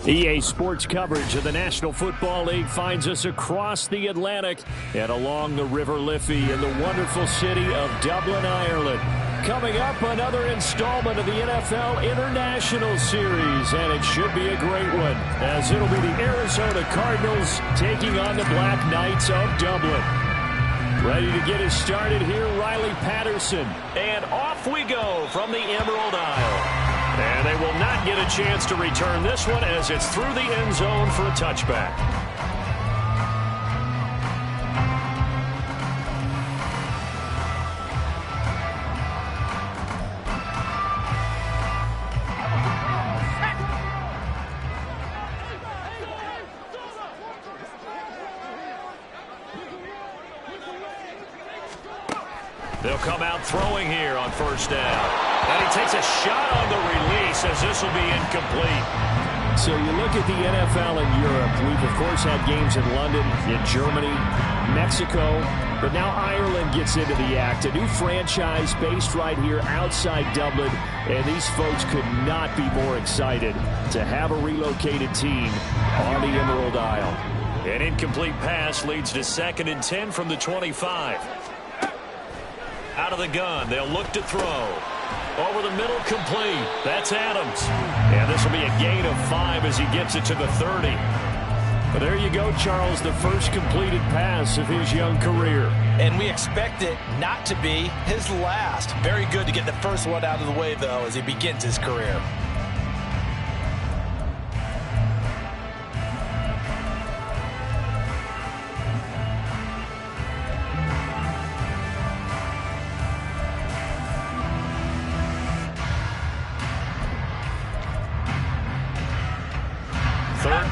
EA Sports coverage of the National Football League finds us across the Atlantic and along the River Liffey in the wonderful city of Dublin, Ireland. Coming up, another installment of the NFL International Series, and it should be a great one, as it'll be the Arizona Cardinals taking on the Black Knights of Dublin. Ready to get us started here, Riley Patterson. And off we go from the Emerald Isle. And they will not get a chance to return this one as it's through the end zone for a touchback. They'll come out throwing here on first down. And he takes a shot on the release as this will be incomplete. So you look at the NFL in Europe. We've, of course, had games in London, in Germany, Mexico. But now Ireland gets into the act. A new franchise based right here outside Dublin. And these folks could not be more excited to have a relocated team on the Emerald Isle. An incomplete pass leads to 2nd and 10 from the 25. Out of the gun, they'll look to throw. Over the middle, complete. That's Adams. And this will be a gain of 5 as he gets it to the 30. But there you go, Charles, the first completed pass of his young career. And we expect it not to be his last. Very good to get the first one out of the way, though, as he begins his career.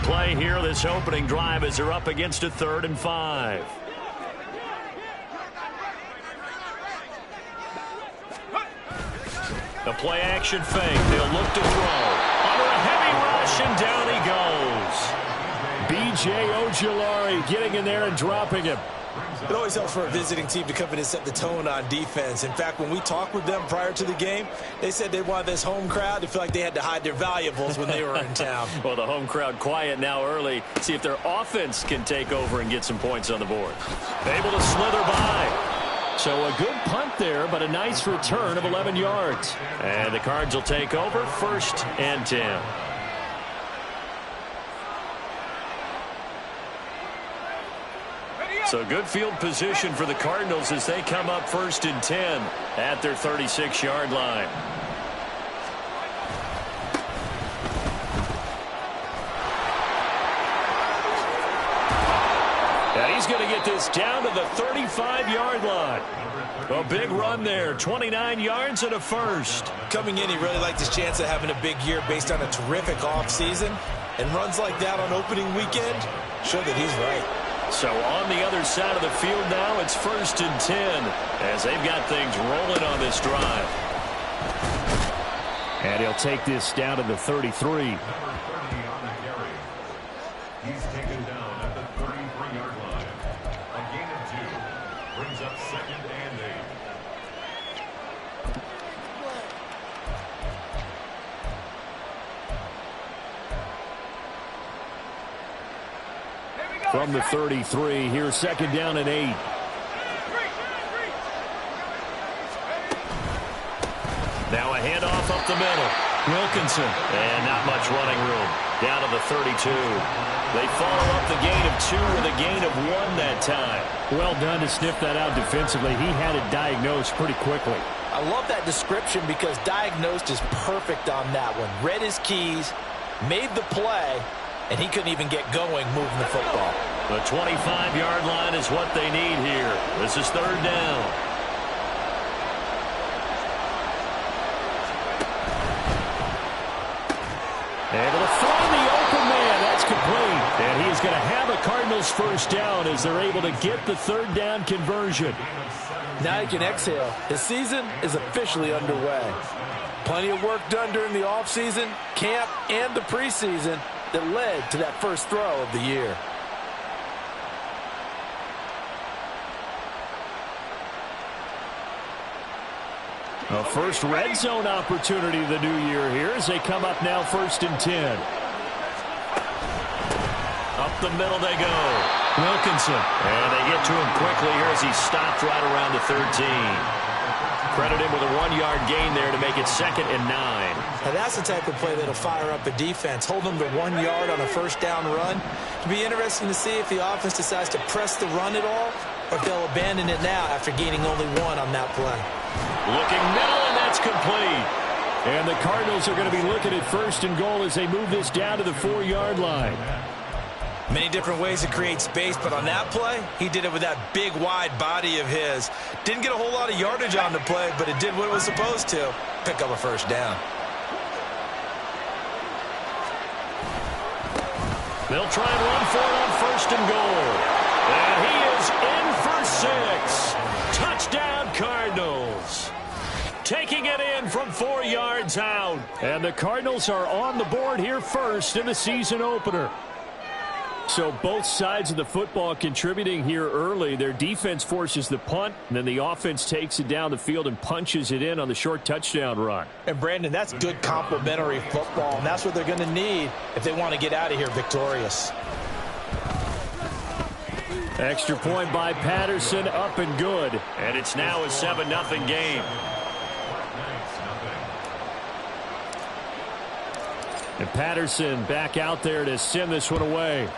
Play here this opening drive as they're up against a 3rd and 5. The play action fake. They'll look to throw. Under a heavy rush and down he goes. B.J. Ojulari getting in there and dropping him. It always helps for a visiting team to come in and set the tone on defense. In fact, when we talked with them prior to the game, they said they wanted this home crowd to feel like they had to hide their valuables when they were in town. Well, the home crowd quiet now early. See if their offense can take over and get some points on the board. Able to slither by. So a good punt there, but a nice return of 11 yards. And the Cards will take over 1st and 10. So good field position for the Cardinals as they come up 1st and 10 at their 36-yard line. And he's going to get this down to the 35-yard line. A big run there, 29 yards and a first. Coming in, he really liked his chance of having a big year based on a terrific offseason. And runs like that on opening weekend show that he's right. So on the other side of the field now, it's 1st and 10 as they've got things rolling on this drive. And he'll take this down to the 33. He's taken down at the 33-yard line. A gain of 2 brings up 2nd and 8. From the 33, here's 2nd down and 8. Now a handoff up the middle. Wilkinson. And not much running room. Down to the 32. They follow up the gain of 2 with a gain of 1 that time. Well done to sniff that out defensively. He had it diagnosed pretty quickly. I love that description because diagnosed is perfect on that one. Read his keys, made the play, and he couldn't even get going moving the football. The 25-yard line is what they need here. This is 3rd down. Able to find the open man. That's complete. And he's going to have a Cardinals first down as they're able to get the 3rd down conversion. Now he can exhale. His season is officially underway. Plenty of work done during the offseason, camp, and the preseason that led to that first throw of the year. A first red zone opportunity the new year here as they come up now 1st and 10. the middle they go. Wilkinson. And they get to him quickly here as he stopped right around the 13. Credit him with a 1-yard gain there to make it 2nd and 9. Now that's the type of play that'll fire up a defense. Hold them to 1 yard on a first down run. It'll be interesting to see if the offense decides to press the run at all, or if they'll abandon it now after gaining only 1 on that play. Looking middle, and that's complete. And the Cardinals are going to be looking at 1st and goal as they move this down to the 4-yard line. Many different ways to create space, but on that play, he did it with that big, wide body of his. Didn't get a whole lot of yardage on the play, but it did what it was supposed to. Pick up a first down. They'll try and run for it on 1st and goal. And he is in for 6. Touchdown, Cardinals. Taking it in from 4 yards out. And the Cardinals are on the board here first in the season opener. So both sides of the football contributing here early. Their defense forces the punt, and then the offense takes it down the field and punches it in on the short touchdown run. And, Brandon, that's good complementary football, and that's what they're going to need if they want to get out of here victorious. Extra point by Patterson, up and good. And it's now a 7-0 game. And Patterson back out there to send this one away.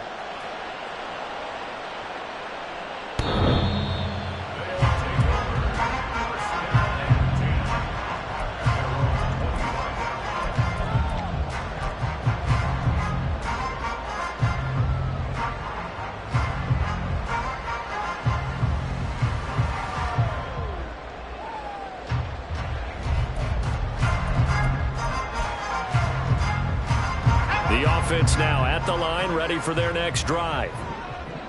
Offense now at the line, ready for their next drive.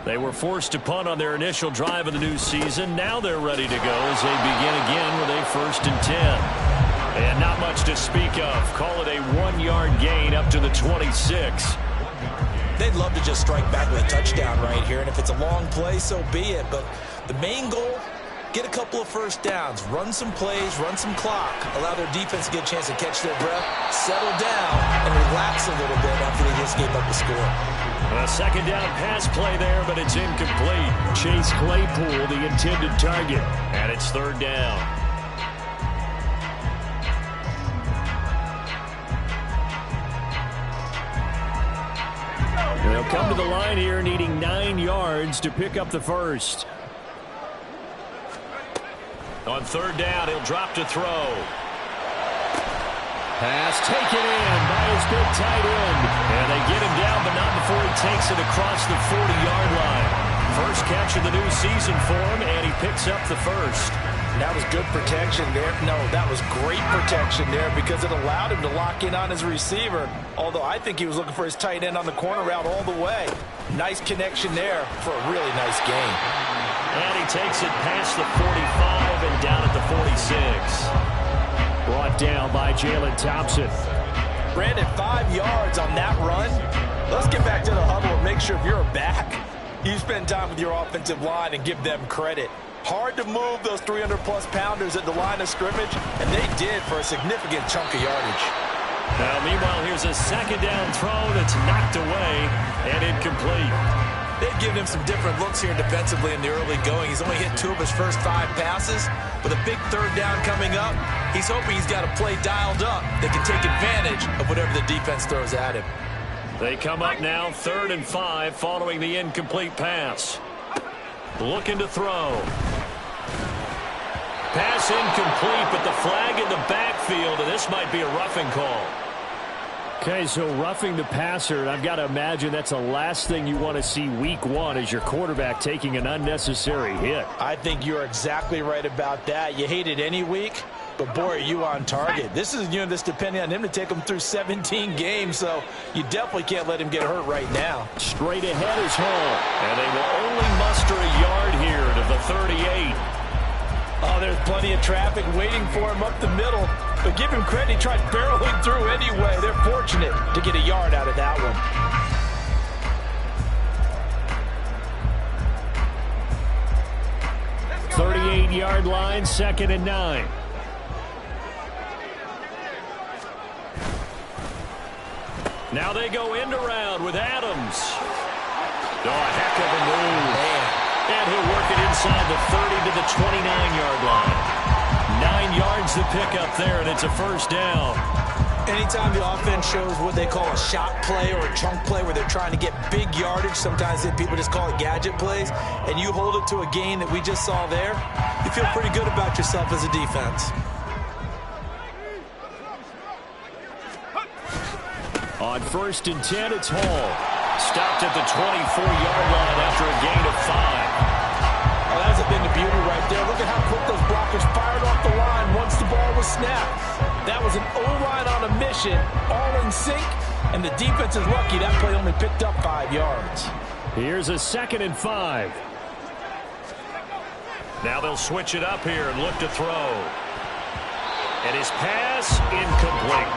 They were forced to punt on their initial drive of the new season. Now they're ready to go as they begin again with a 1st and 10. And not much to speak of. Call it a 1-yard gain up to the 26. They'd love to just strike back with a touchdown right here, and if it's a long play, so be it. But the main goal, get a couple of first downs, run some plays, run some clock, allow their defense to get a chance to catch their breath, settle down, and relax a little bit after they just gave up the score. A 2nd down pass play there, but it's incomplete. Chase Claypool, the intended target, and it's 3rd down. They'll come to the line here needing 9 yards to pick up the first. On 3rd down, he'll drop to throw. Pass taken in by his big tight end. And they get him down, but not before he takes it across the 40-yard line. First catch of the new season for him, and he picks up the first. That was good protection there. No, that was great protection there because it allowed him to lock in on his receiver. Although I think he was looking for his tight end on the corner route all the way. Nice connection there for a really nice gain. And he takes it past the 45 and down at the 46. Brought down by Jalen Thompson. Brandon, 5 yards on that run. Let's get back to the huddle and make sure if you're a back, you spend time with your offensive line and give them credit. Hard to move those 300-plus pounders at the line of scrimmage, and they did for a significant chunk of yardage. Now, meanwhile, here's a 2nd down throw that's knocked away and incomplete. They've given him some different looks here defensively in the early going. He's only hit 2 of his first 5 passes. With a big 3rd down coming up, he's hoping he's got a play dialed up that can take advantage of whatever the defense throws at him. They come up now 3rd and 5 following the incomplete pass. Looking to throw. Pass incomplete, but the flag in the backfield, and this might be a roughing call. Okay, so roughing the passer, and I've got to imagine that's the last thing you want to see week 1 as your quarterback taking an unnecessary hit. I think you're exactly right about that. You hate it any week, but boy, are you on target. This is a unit that's depending on him to take him through 17 games, so you definitely can't let him get hurt right now. Straight ahead is Hall, and they will only muster a yard here to the 38. Oh, there's plenty of traffic waiting for him up the middle. But give him credit, he tried barreling through anyway. They're fortunate to get a yard out of that one. $38-yard line, 2nd and 9. Now they go end around with Adams. Oh, a heck of a move. Man. And he'll work it inside the 30 to the 29-yard line. 9 yards to pick up there, and it's a first down. Anytime the offense shows what they call a shot play or a chunk play where they're trying to get big yardage, sometimes people just call it gadget plays, and you hold it to a gain that we just saw there, you feel pretty good about yourself as a defense. On 1st and 10, it's Hall. Stopped at the 24-yard line after a gain of 5. Well, that's been the beauty right there. Look at how quick those blockers fired off the line once the ball was snapped. That was an O-line on a mission, all in sync, and the defense is lucky that play only picked up 5 yards. Here's a 2nd and 5. Now they'll switch it up here and look to throw. And his pass incomplete.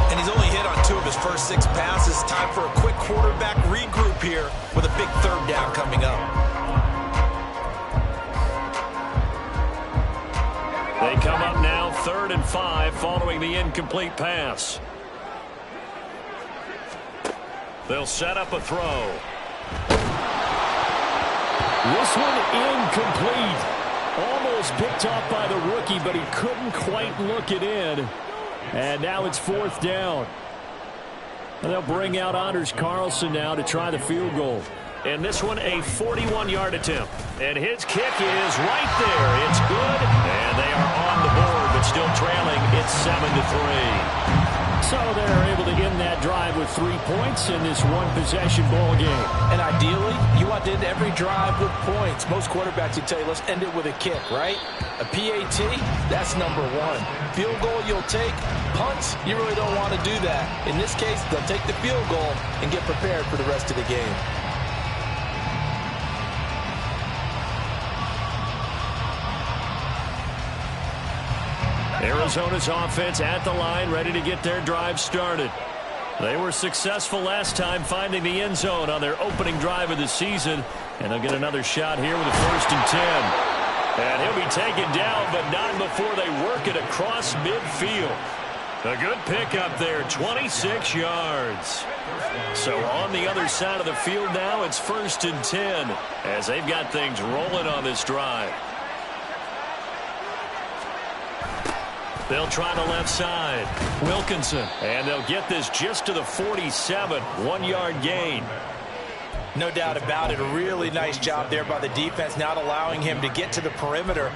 And he's only hit on 2 of his first 6 passes. Time for a quick quarterback regroup here with a big 3rd down coming up. They come up now 3rd and 5 following the incomplete pass. They'll set up a throw. This one incomplete. Almost picked off by the rookie, but he couldn't quite look it in. And now it's 4th down. And they'll bring out Anders Carlson now to try the field goal. And this one a 41-yard attempt. And his kick is right there. It's good. And they are on the board, but still trailing. It's 7-3. So they're able to end that drive with 3 points in this one-possession ball game. And ideally, you want to end every drive with points. Most quarterbacks would tell you, let's end it with a kick, right? A PAT, that's number 1. Field goal you'll take. Punts, you really don't want to do that. In this case, they'll take the field goal and get prepared for the rest of the game. Arizona's offense at the line, ready to get their drive started. They were successful last time finding the end zone on their opening drive of the season, and they'll get another shot here with a 1st and 10. And he'll be taken down, but not before they work it across midfield. A good pickup there, 26 yards. So on the other side of the field now, it's 1st and 10 as they've got things rolling on this drive. They'll try the left side. Wilkinson. And they'll get this just to the 47. 1-yard gain. No doubt about it. A really nice job there by the defense, not allowing him to get to the perimeter.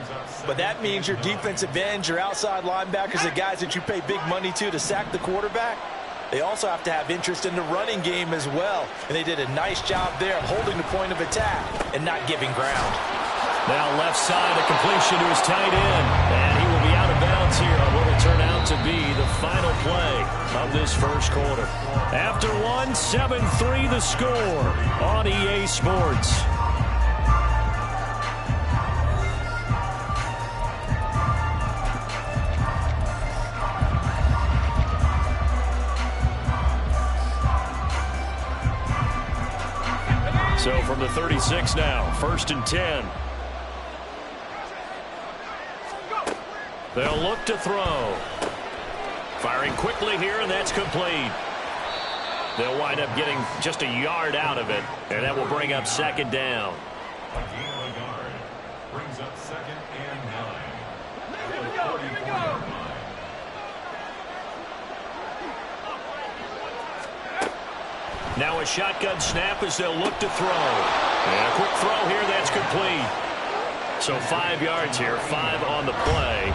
But that means your defensive ends, your outside linebackers, the guys that you pay big money to sack the quarterback, they also have to have interest in the running game as well. And they did a nice job there of holding the point of attack and not giving ground. Now left side, a completion to his tight end. And he will be out of bounds here on what will turn out to be the final play of this first quarter. After 7-3 the score on EA Sports. So from the 36 now, 1st and 10. They'll look to throw. Firing quickly here, and that's complete. They'll wind up getting just a yard out of it, and that will bring up 2nd down. A gain of a yard brings up 2nd and 9. Now a shotgun snap as they'll look to throw. And a quick throw here, that's complete. So 5 yards here, 5 on the play.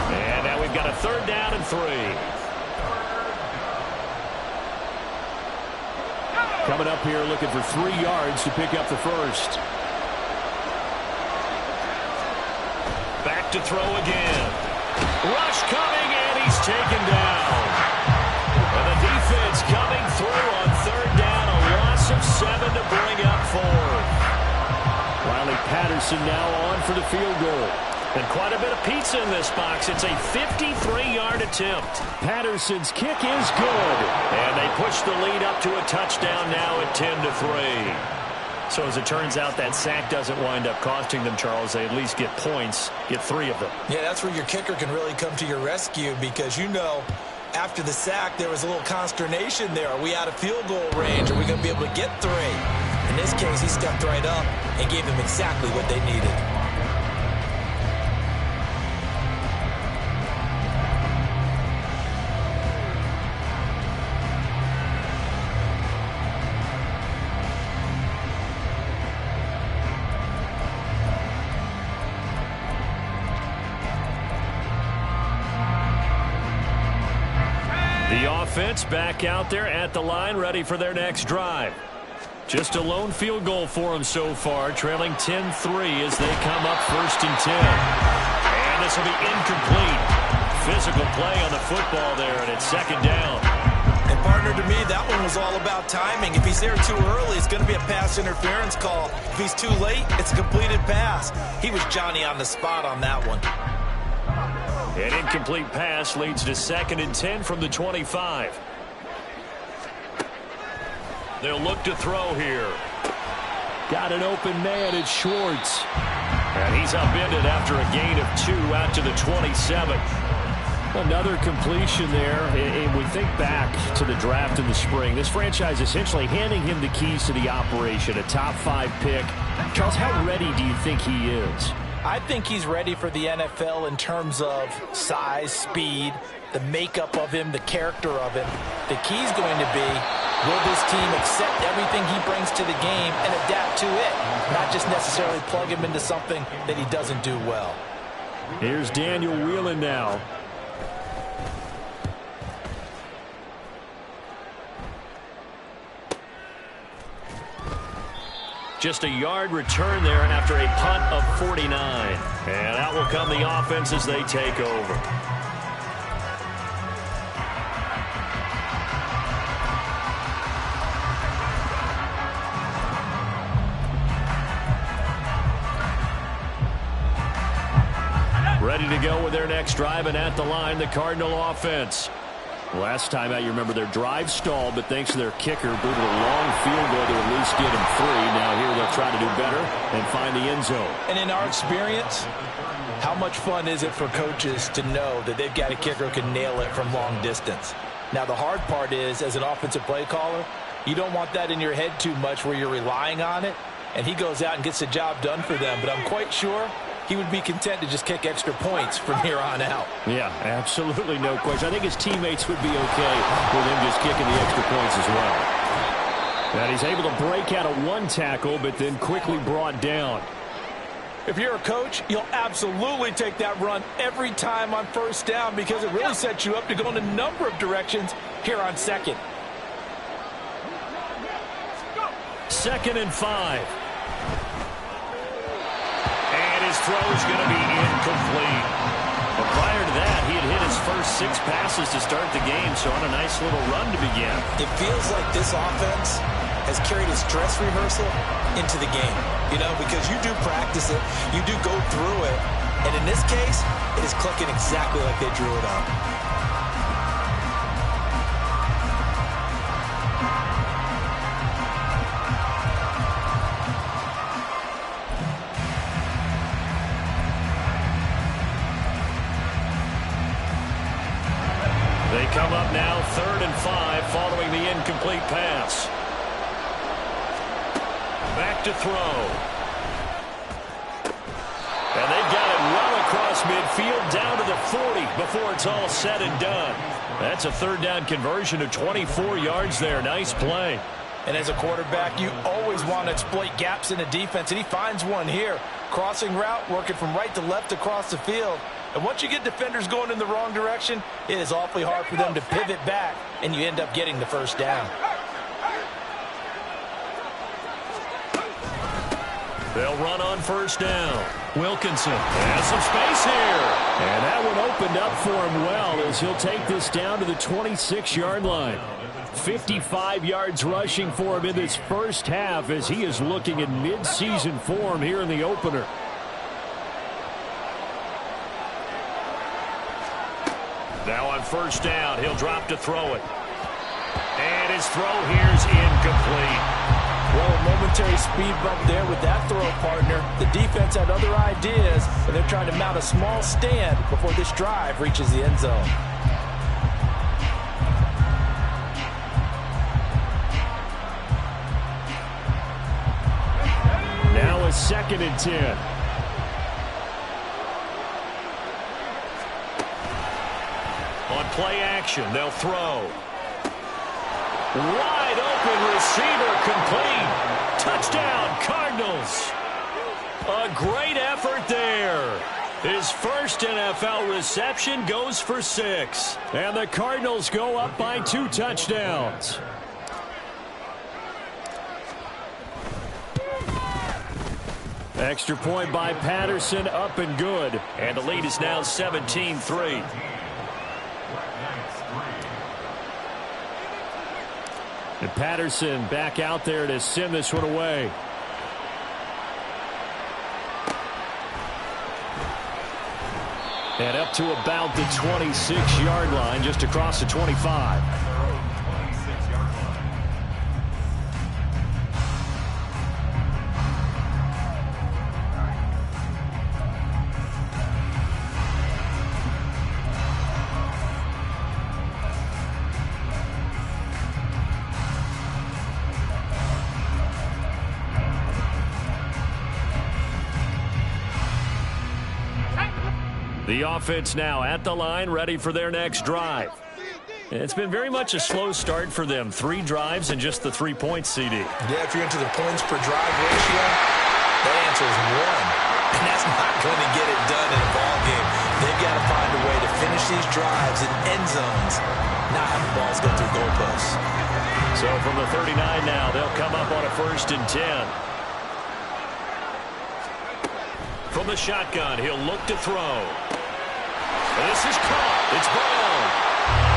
And now we've got a 3rd down and 3. Coming up here looking for 3 yards to pick up the first. Back to throw again. Rush coming, and he's taken down. And the defense coming through on 3rd down. A loss of 7 to bring up 4. Riley Patterson now on for the field goal. And quite a bit of pizza in this box. It's a 53-yard attempt. Patterson's kick is good. And they push the lead up to a touchdown now at 10-3. So as it turns out, that sack doesn't wind up costing them, Charles. They at least get points, get 3 of them. Yeah, that's where your kicker can really come to your rescue because, you know, after the sack, there was a little consternation there. Are we out of field goal range? Are we going to be able to get 3? In this case, he stepped right up and gave them exactly what they needed. The offense back out there at the line, ready for their next drive. Just a lone field goal for them so far, trailing 10-3 as they come up 1st and 10. And this will be incomplete. Physical play on the football there, and it's 2nd down. And partner, to me, that one was all about timing. If he's there too early, it's going to be a pass interference call. If he's too late, it's a completed pass. He was Johnny on the spot on that one. An incomplete pass leads to 2nd and 10 from the 25. They'll look to throw here. Got an open man, it's Schwartz. And he's upended after a gain of 2 out to the 27. Another completion there, and we think back to the draft in the spring. This franchise essentially handing him the keys to the operation, a top 5 pick. Charles, how ready do you think he is? I think he's ready for the NFL in terms of size, speed, the makeup of him, the character of him. The key's going to be, will this team accept everything he brings to the game and adapt to it, not just necessarily plug him into something that he doesn't do well. Here's Daniel Whelan now. Just a yard return there after a punt of 49. And out will come the offense as they take over. Ready to go with their next drive, and at the line, the Cardinal offense. Last time out, you remember their drive stalled, but thanks to their kicker, booted a long field goal to at least get them 3. Now here they'll try to do better and find the end zone. And in our experience, how much fun is it for coaches to know that they've got a kicker who can nail it from long distance? Now the hard part is, as an offensive play caller, you don't want that in your head too much where you're relying on it, and he goes out and gets the job done for them. But I'm quite sure he would be content to just kick extra points from here on out. Yeah, absolutely no question. I think his teammates would be okay with him just kicking the extra points as well. And he's able to break out of 1 tackle, but then quickly brought down. If you're a coach, you'll absolutely take that run every time on 1st down because it really sets you up to go in a number of directions here on 2nd. 2nd and 5. His throw is going to be incomplete. But prior to that, he had hit his first 6 passes to start the game, so on a nice little run to begin. It feels like this offense has carried its dress rehearsal into the game. You know, because you do practice it, you do go through it, and in this case, it is clicking exactly like they drew it up. They come up now 3rd and 5 following the incomplete pass. Back to throw. And they've got it well across midfield down to the 40 before it's all said and done. That's a 3rd down conversion of 24 yards there. Nice play. And as a quarterback, you always want to exploit gaps in the defense, and he finds one here. Crossing route, working from right to left across the field. And once you get defenders going in the wrong direction, it is awfully hard for them to pivot back, and you end up getting the 1st down. They'll run on 1st down. Wilkinson has some space here. And that one opened up for him well as he'll take this down to the 26-yard line. 55 yards rushing for him in this 1st half as he is looking in mid-season form here in the opener. Now on 1st down, he'll drop to throw it. And his throw here's incomplete. Well, a momentary speed bump there with that throw, partner. The defense had other ideas, and they're trying to mount a small stand before this drive reaches the end zone. 2nd and 10. On play action, they'll throw. Wide open receiver complete. Touchdown, Cardinals. A great effort there. His first NFL reception goes for 6. And the Cardinals go up by 2 touchdowns. Extra point by Patterson, up and good. And the lead is now 17-3. And Patterson back out there to send this one away. And up to about the 26-yard line, just across the 25. The offense now at the line, ready for their next drive. It's been very much a slow start for them. 3 drives and just the 3 points, CD. Yeah, if you're into the points per drive ratio, that answer is 1. And that's not going to get it done in a ball game. They've got to find a way to finish these drives in end zones, not have the balls go through goalposts. So from the 39 now, they'll come up on a 1st and 10. From the shotgun, he'll look to throw. This is caught. It's Brown.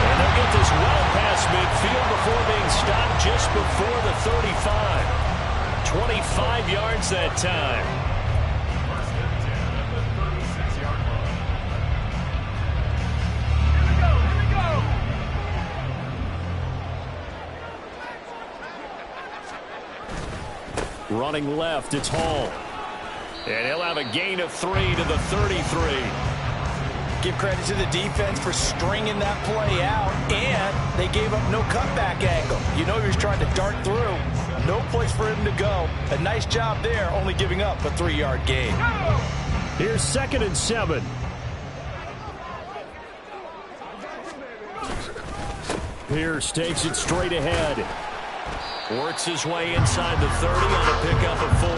And they'll get this well past midfield before being stopped just before the 35. 25 yards that time. First and 10 at the 36-yard line. Here we go. Running left, it's Hall. And he'll have a gain of 3 to the 33. Give credit to the defense for stringing that play out, and they gave up no cutback angle. You know he was trying to dart through. No place for him to go. A nice job there, only giving up a 3-yard gain. Here's 2nd and 7. Pierce takes it straight ahead. Works his way inside the 30 on a pickup of 4.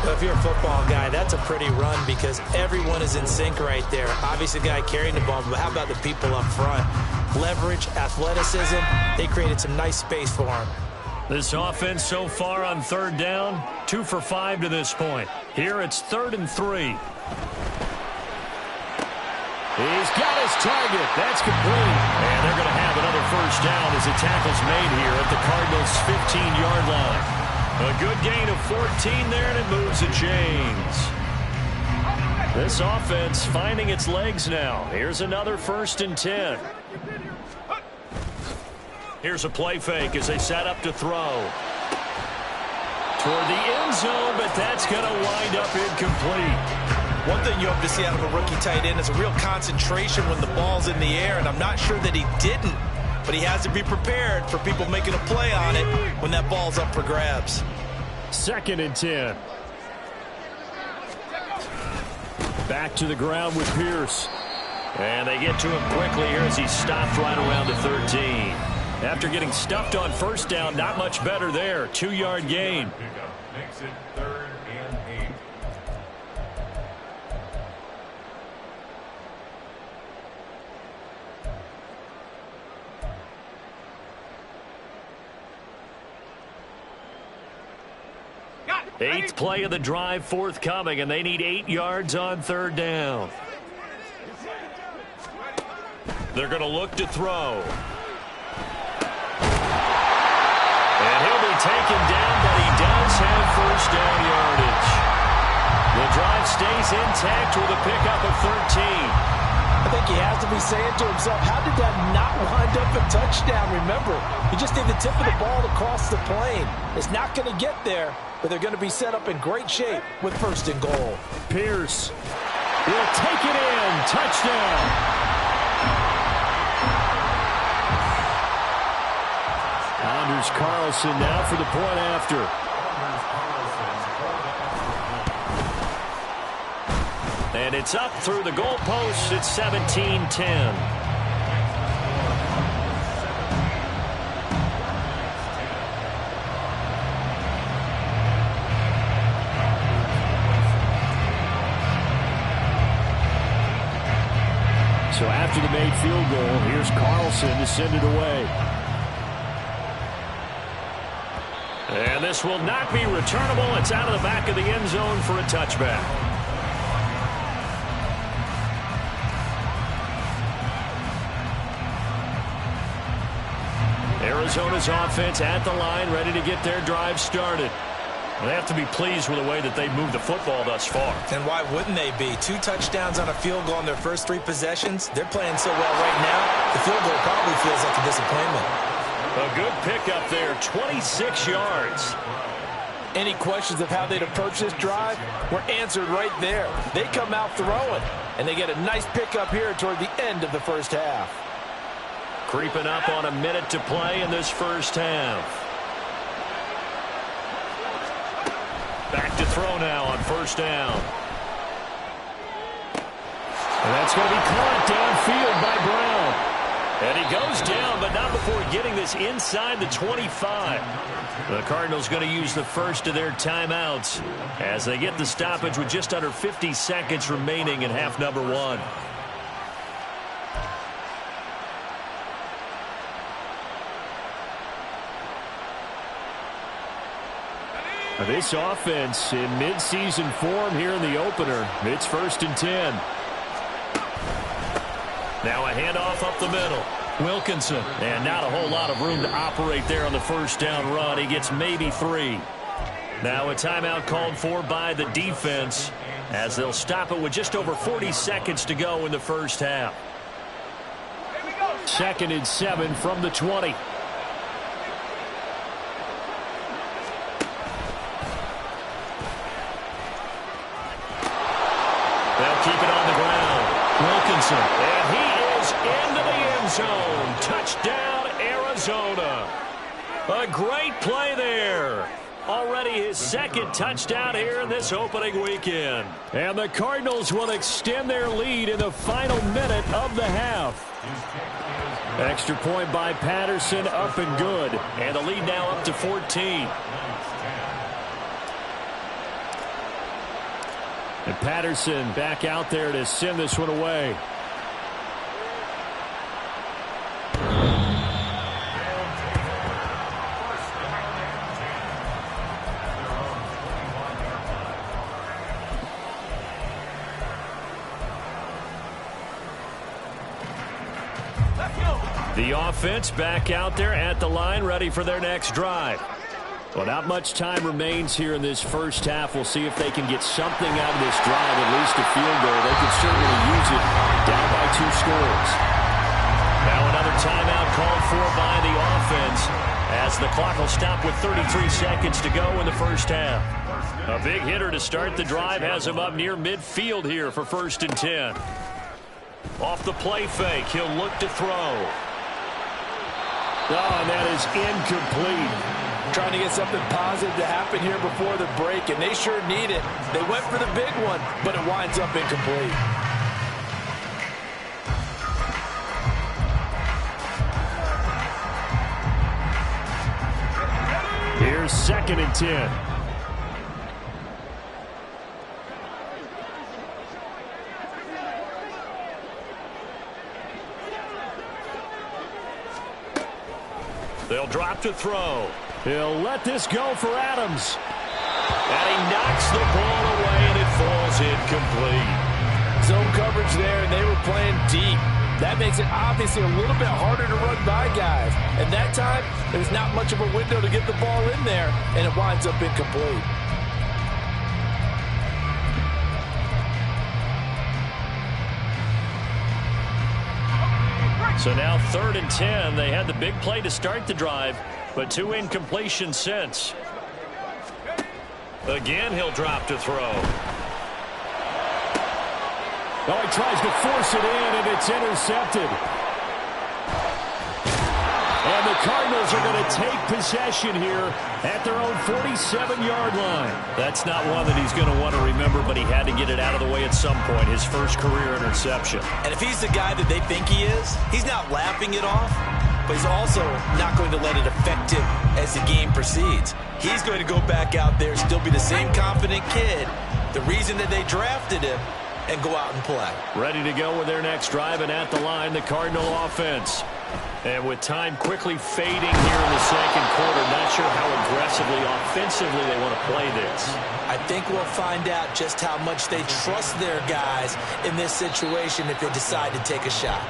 Well, if you're a football guy, that's a pretty run because everyone is in sync right there. Obviously, the guy carrying the ball, but how about the people up front? Leverage, athleticism, they created some nice space for him. This offense so far on 3rd down, 2 for 5 to this point. Here it's 3rd and 3. He's got his target. That's complete. And they're going to have another 1st down as the tackle's made here at the Cardinals' 15-yard line. A good gain of 14 there, and it moves the chains. This offense finding its legs now. Here's another 1st and 10. Here's a play fake as they set up to throw. Toward the end zone, but that's going to wind up incomplete. One thing you hope to see out of a rookie tight end is a real concentration when the ball's in the air, and I'm not sure that he didn't. But he has to be prepared for people making a play on it when that ball's up for grabs. 2nd and 10. Back to the ground with Pierce. And they get to him quickly here as he's stopped right around the 13. After getting stuffed on 1st down, not much better there. 2-yard gain. Pickup makes it 3rd and 8. Eighth play of the drive forthcoming, and they need 8 yards on 3rd down. They're going to look to throw. And he'll be taken down, but he does have 1st down yardage. The drive stays intact with a pickup of 13. I think he has to be saying to himself, how did that not wind up a touchdown? Remember, he just did the tip of the ball across the plane. It's not going to get there, but they're going to be set up in great shape with 1st and goal. Pierce will take it in. Touchdown. Anders Carlson now for the point after. And it's up through the goalposts. It's 17-10. So after the made field goal, here's Carlson to send it away. And this will not be returnable. It's out of the back of the end zone for a touchback. Arizona's offense at the line, ready to get their drive started. They have to be pleased with the way that they've moved the football thus far. And why wouldn't they be? 2 touchdowns on a field goal in their first 3 possessions. They're playing so well right now, the field goal probably feels like a disappointment. A good pickup there, 26 yards. Any questions of how they'd approach this drive were answered right there. They come out throwing, and they get a nice pickup here toward the end of the first half. Creeping up on a minute to play in this first half. Back to throw now on first down. And that's going to be caught downfield by Brown. And he goes down, but not before getting this inside the 25. The Cardinals going to use the first of their timeouts as they get the stoppage with just under 50 seconds remaining in half number 1. This offense in midseason form here in the opener. It's 1st and 10. Now a handoff up the middle. Wilkinson. And not a whole lot of room to operate there on the first down run. He gets maybe 3. Now a timeout called for by the defense as they'll stop it with just over 40 seconds to go in the first half. 2nd and 7 from the 20. They'll keep it on the ground. Wilkinson. And he is into the end zone. Touchdown, Arizona. A great play there. Already his 2nd touchdown here in this opening weekend. And the Cardinals will extend their lead in the final minute of the half. Extra point by Patterson, up and good. And the lead now up to 14. And Patterson back out there to send this one away. The offense back out there at the line, ready for their next drive. Well, not much time remains here in this first half. We'll see if they can get something out of this drive, at least a field goal. They can certainly use it down by 2 scores. Now another timeout called for by the offense as the clock will stop with 33 seconds to go in the first half. A big hitter to start the drive has him up near midfield here for 1st and 10. Off the play fake, he'll look to throw. Oh, and that is incomplete. Trying to get something positive to happen here before the break, and they sure need it. They went for the big one, but it winds up incomplete. Here's 2nd and 10. They'll drop to throw. He'll let this go for Adams. And he knocks the ball away, and it falls incomplete. Zone coverage there, and they were playing deep. That makes it obviously a little bit harder to run by guys. And that time, there's not much of a window to get the ball in there, and it winds up incomplete. So now 3rd and 10. They had the big play to start the drive, but 2 incompletions since. Again, he'll drop to throw. Oh, he tries to force it in, and it's intercepted. And the Cardinals are going to take possession here at their own 47-yard line. That's not one that he's going to want to remember, but he had to get it out of the way at some point, his first career interception. And if he's the guy that they think he is, he's not laughing it off, but he's also not going to let it affect him as the game proceeds. He's going to go back out there, still be the same confident kid, the reason that they drafted him, and go out and play. Ready to go with their next drive, and at the line, the Cardinal offense. And with time quickly fading here in the second quarter, not sure how aggressively, offensively they want to play this. I think we'll find out just how much they trust their guys in this situation if they decide to take a shot.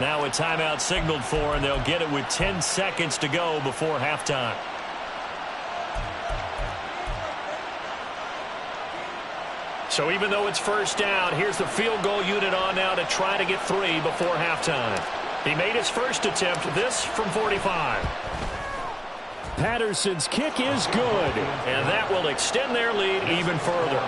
Now a timeout signaled for, and they'll get it with 10 seconds to go before halftime. So even though it's first down, here's the field goal unit on now to try to get 3 before halftime. He made his first attempt, this from 45. Patterson's kick is good, and that will extend their lead even further.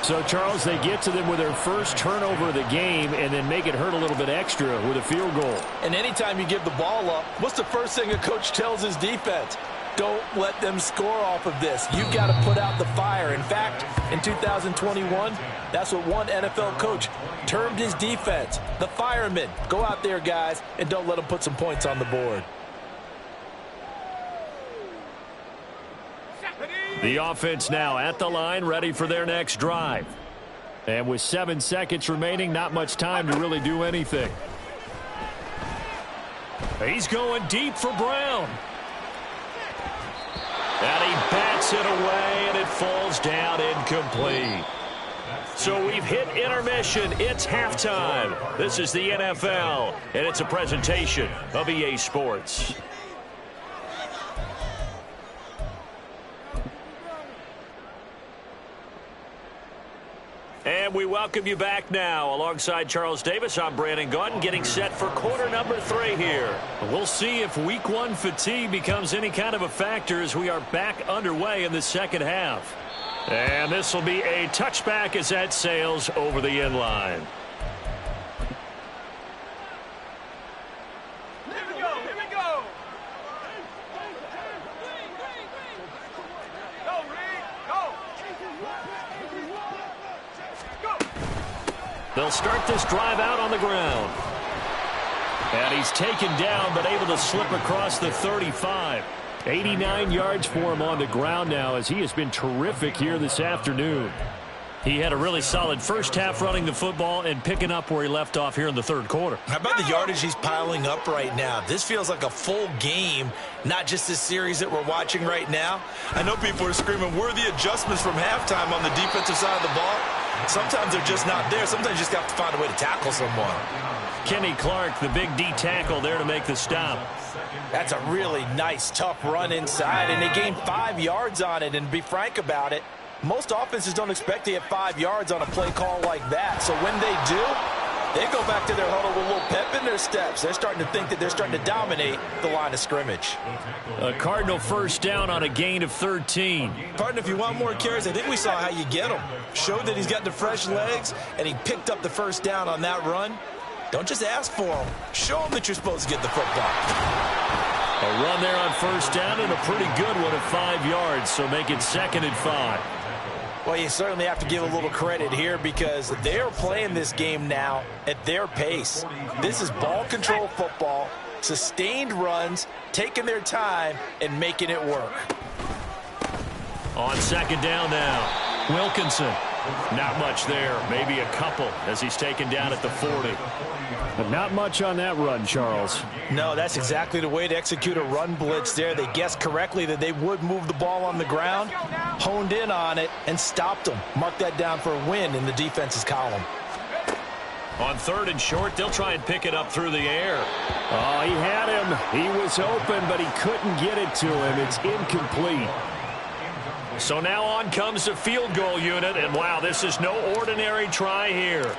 So, Charles, they get to them with their first turnover of the game and then make it hurt a little bit extra with a field goal. And anytime you give the ball up, what's the first thing a coach tells his defense? Don't let them score off of this. You've got to put out the fire. In fact, in 2021, that's what one NFL coach termed his defense, the firemen. Go out there, guys, and don't let them put some points on the board. The offense now at the line, ready for their next drive. And with 7 seconds remaining, not much time to really do anything. He's going deep for Brown. And he bats it away, and it falls down incomplete. So we've hit intermission. It's halftime. This is the NFL, and it's a presentation of EA Sports. And we welcome you back now. Alongside Charles Davis, I'm Brandon Gaudin, getting set for quarter number 3 here. We'll see if week 1 fatigue becomes any kind of a factor as we are back underway in the second half. And this will be a touchback as that sails over the end line. They'll start this drive out on the ground. And he's taken down, but able to slip across the 35. 89 yards for him on the ground now, as he has been terrific here this afternoon. He had a really solid first half running the football and picking up where he left off here in the third quarter. How about the yardage he's piling up right now? This feels like a full game, not just this series that we're watching right now. I know people are screaming, where are the adjustments from halftime on the defensive side of the ball? Sometimes they're just not there. Sometimes you just have to find a way to tackle someone. Kenny Clark, the big D tackle there to make the stop. That's a really nice, tough run inside, and they gained 5 yards on it. And to be frank about it, most offenses don't expect to get 5 yards on a play call like that. So when they do, they go back to their huddle with a little pep in their steps. They're starting to think that they're starting to dominate the line of scrimmage. A Cardinal first down on a gain of 13. Pardon, if you want more carries, I think we saw how you get him. Showed that he's got the fresh legs, and he picked up the first down on that run. Don't just ask for him. Show him that you're supposed to get the football. A run there on first down, and a pretty good one of 5 yards, so make it 2nd and 5. Well, you certainly have to give a little credit here because they're playing this game now at their pace. This is ball control football, sustained runs, taking their time, and making it work. On second down now, Wilkinson. Not much there, maybe a couple as he's taken down at the 40. But not much on that run, Charles. No, that's exactly the way to execute a run blitz there. They guessed correctly that they would move the ball on the ground, honed in on it, and stopped them. Mark that down for a win in the defense's column. On 3rd and short, they'll try and pick it up through the air. Oh, he had him. He was open, but he couldn't get it to him. It's incomplete. So now on comes the field goal unit, and wow, this is no ordinary try here.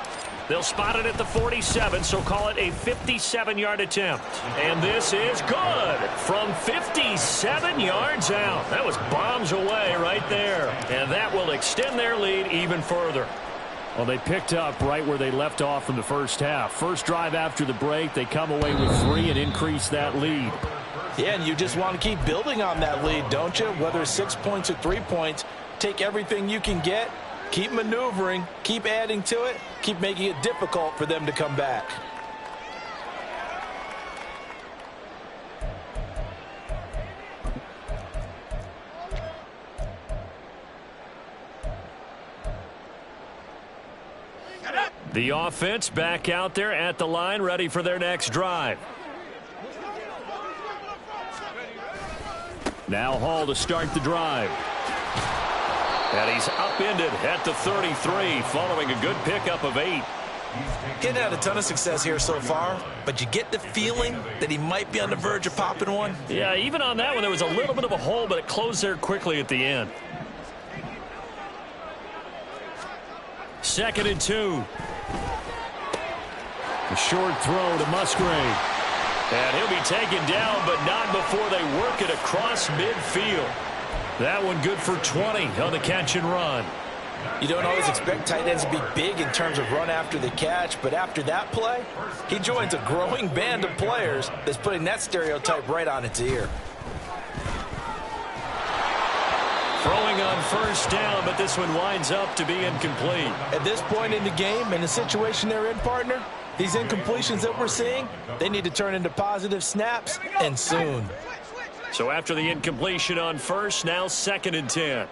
They'll spot it at the 47, so call it a 57-yard attempt. And this is good from 57 yards out. That was bombs away right there. And that will extend their lead even further. Well, they picked up right where they left off in the first half. First drive after the break, they come away with 3 and increase that lead. Yeah, and you just want to keep building on that lead, don't you? Whether it's 6 points or 3 points, take everything you can get, keep maneuvering, keep adding to it, keep making it difficult for them to come back. The offense back out there at the line, ready for their next drive. Now Hall to start the drive. And he's upended at the 33, following a good pickup of 8. Getting had a ton of success here so far, but you get the feeling that he might be on the verge of popping one. Yeah, even on that one, there was a little bit of a hole, but it closed there quickly at the end. 2nd and 2. A short throw to Musgrave. And he'll be taken down, but not before they work it across midfield. That one good for 20 on the catch and run. You don't always expect tight ends to be big in terms of run after the catch, but after that play, he joins a growing band of players that's putting that stereotype right on its ear. Throwing on 1st down, but this one winds up to be incomplete. At this point in the game, in the situation they're in, partner, these incompletions that we're seeing, they need to turn into positive snaps, and soon. So after the incompletion on 1st, now 2nd and 10.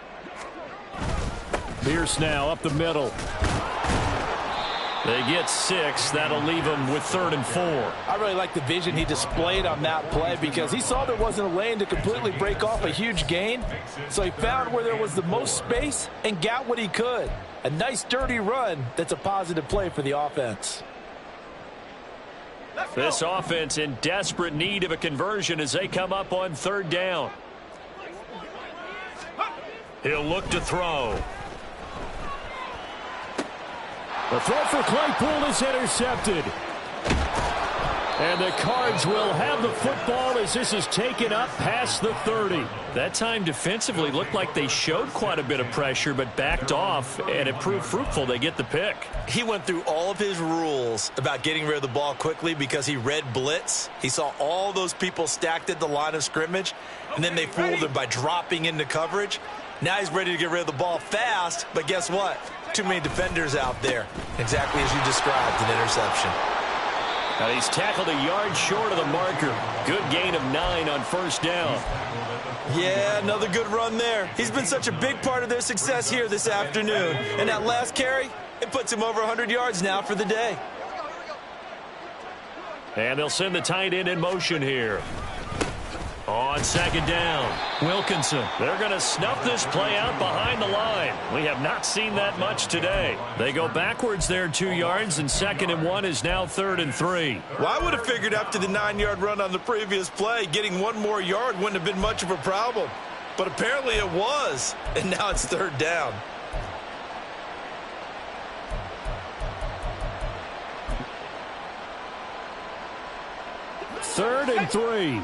Pierce now up the middle. They get 6. That'll leave them with 3rd and 4. I really like the vision he displayed on that play because he saw there wasn't a lane to completely break off a huge gain. So he found where there was the most space and got what he could. A nice, dirty run that's a positive play for the offense. This offense in desperate need of a conversion as they come up on 3rd down. He'll look to throw. The throw for Claypool is intercepted. And the Cards will have the football as this is taken up past the 30. That time defensively looked like they showed quite a bit of pressure but backed off, and it proved fruitful. They get the pick. He went through all of his rules about getting rid of the ball quickly because he read blitz. He saw all those people stacked at the line of scrimmage, and then they fooled him by dropping into coverage. Now he's ready to get rid of the ball fast, but guess what? Too many defenders out there. Exactly as you described, an interception. Now he's tackled a yard short of the marker. Good gain of 9 on 1st down. Yeah, another good run there. He's been such a big part of their success here this afternoon. And that last carry, it puts him over 100 yards now for the day. And they'll send the tight end in motion here. On 2nd down, Wilkinson. They're going to snuff this play out behind the line. We have not seen that much today. They go backwards there 2 yards, and 2nd and 1 is now 3rd and 3. Well, I would have figured after the 9-yard run on the previous play, getting 1 more yard wouldn't have been much of a problem. But apparently it was, and now it's 3rd down. Third and 3.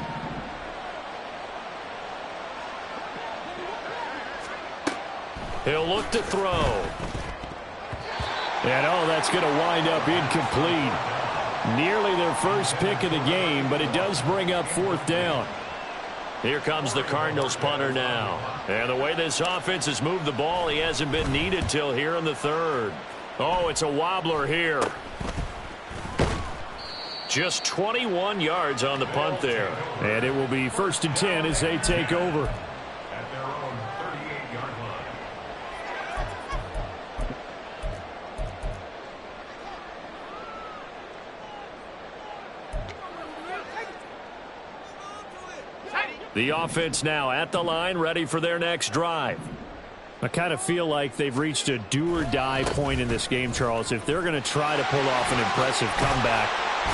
He'll look to throw. And, oh, that's going to wind up incomplete. Nearly their first pick of the game, but it does bring up 4th down. Here comes the Cardinals punter now. And the way this offense has moved the ball, he hasn't been needed till here in the 3rd. Oh, it's a wobbler here. Just 21 yards on the punt there. And it will be 1st and 10 as they take over. The offense now at the line, ready for their next drive. I kind of feel like they've reached a do-or-die point in this game, Charles. If they're going to try to pull off an impressive comeback,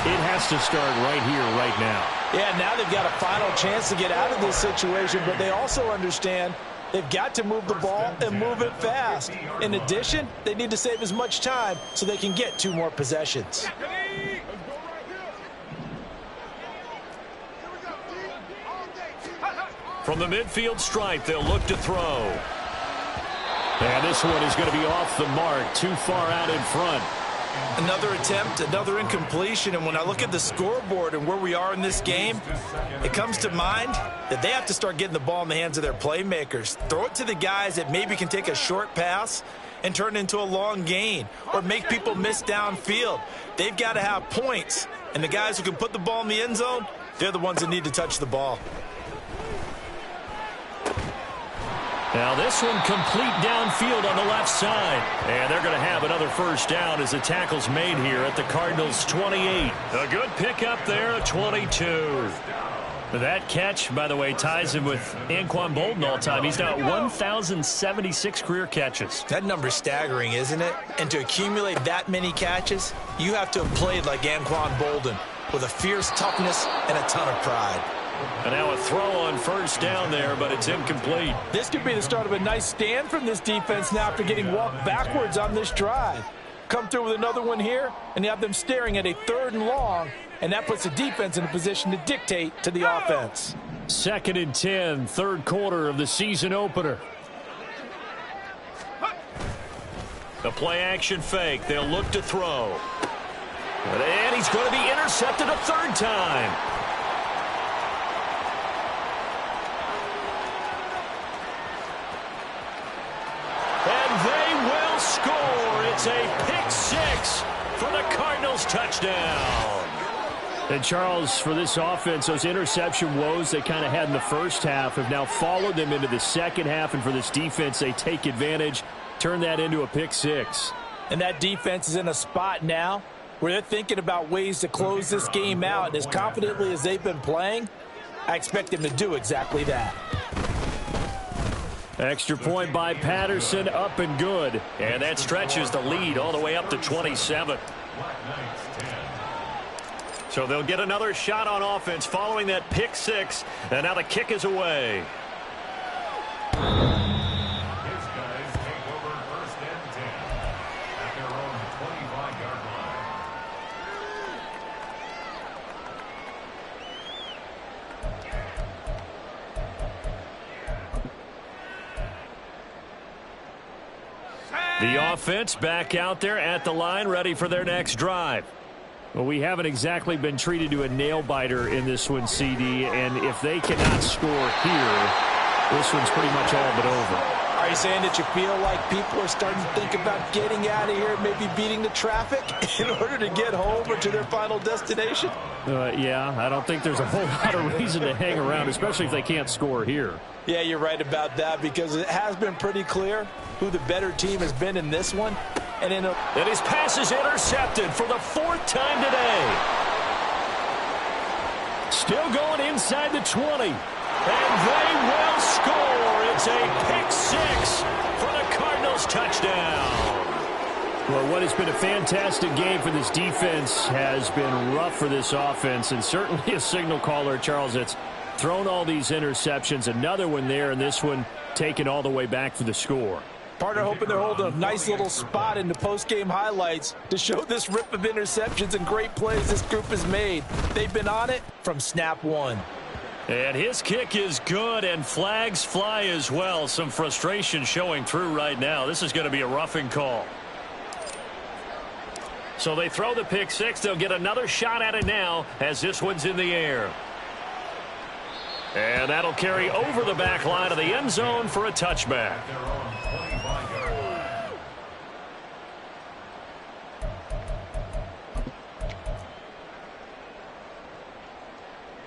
it has to start right here, right now. Yeah, now they've got a final chance to get out of this situation, but they also understand they've got to move the ball and move it fast. In addition, they need to save as much time so they can get 2 more possessions. From the midfield stripe, they'll look to throw. And this one is going to be off the mark, too far out in front. Another attempt, another incompletion, and when I look at the scoreboard and where we are in this game, it comes to mind that they have to start getting the ball in the hands of their playmakers. Throw it to the guys that maybe can take a short pass and turn it into a long gain or make people miss downfield. They've got to have points, and the guys who can put the ball in the end zone, they're the ones that need to touch the ball. Now this one complete downfield on the left side. And they're going to have another first down as the tackle's made here at the Cardinals' 28. A good pickup there at 22. That catch, by the way, ties him with Anquan Bolden all time. He's now at 1,076 career catches. That number's staggering, isn't it? And to accumulate that many catches, you have to have played like Anquan Bolden with a fierce toughness and a ton of pride. And now a throw on first down there, but it's incomplete. This could be the start of a nice stand from this defense now after getting walked backwards on this drive. Come through with another one here, and you have them staring at a 3rd and long, and that puts the defense in a position to dictate to the offense. 2nd and 10, 3rd quarter of the season opener. The play action fake. They'll look to throw. And he's going to be intercepted a 3rd time. It's a pick 6 for the Cardinals touchdown. And Charles, for this offense, those interception woes they kind of had in the first half have now followed them into the second half. And for this defense, they take advantage, turn that into a pick 6. And that defense is in a spot now where they're thinking about ways to close this game out. And as confidently as they've been playing, I expect them to do exactly that. Extra point by Patterson, up and good. And that stretches the lead all the way up to 27. So they'll get another shot on offense following that pick 6. And now the kick is away. His guys take over 1st and 10 at their own 25-yard line. The offense back out there at the line, ready for their next drive. Well, we haven't exactly been treated to a nail-biter in this one, CD, and if they cannot score here, this one's pretty much all but over. Are you saying that you feel like people are starting to think about getting out of here, maybe beating the traffic in order to get home or to their final destination? Yeah, I don't think there's a whole lot of reason to hang around, especially if they can't score here. Yeah, you're right about that because it has been pretty clear who the better team has been in this one. And his pass is intercepted for the 4th time today. Still going inside the 20. And they will score. It's a pick 6 for the Cardinals touchdown. Well, what has been a fantastic game for this defense has been rough for this offense, and certainly a signal caller, Charles, that's thrown all these interceptions. Another one there, and this one taken all the way back for the score. Partner hoping they're holding a nice little spot in the post-game highlights to show this rip of interceptions and great plays this group has made. They've been on it from snap 1. And his kick is good, and flags fly as well. Some frustration showing through right now. This is going to be a roughing call. So they throw the pick 6. They'll get another shot at it now as this one's in the air. And that'll carry over the back line of the end zone for a touchback.